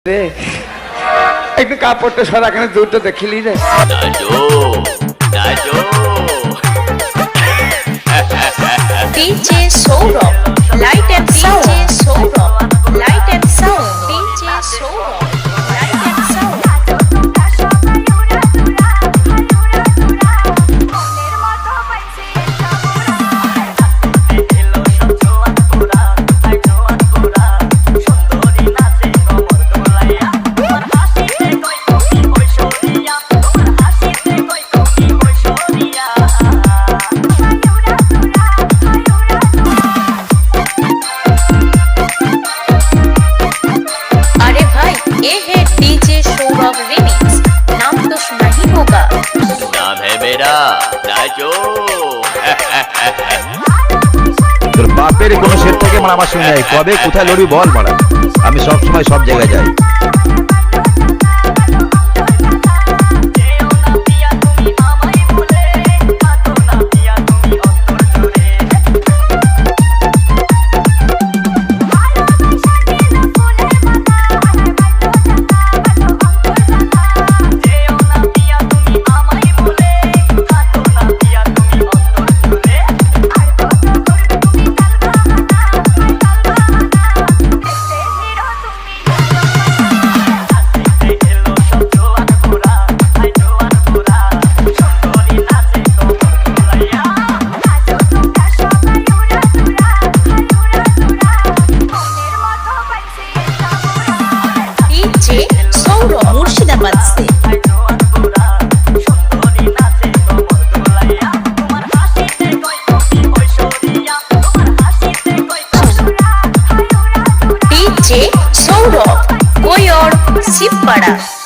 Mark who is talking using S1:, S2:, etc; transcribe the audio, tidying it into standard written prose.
S1: রে একটু কাপড়টা সরা কেন দূরটা দেখিলি রে
S2: DJ Sourav light and sound light and sound DJ Sourav light and sound ये है डीजे सौरभ रिमिक्स नाम तो सुना ही होगा
S3: नाम है मेरा नाचो
S4: তোর বাপের কোনো সেট থেকে মানে আমার শুনে যায় কবে কোথায় লড়বি বল মারা আমি সব সময় সব জায়গায় যাই
S2: मुर्शिदाबाद से डीजे सौरभ कोई और सिर्फ बड़ा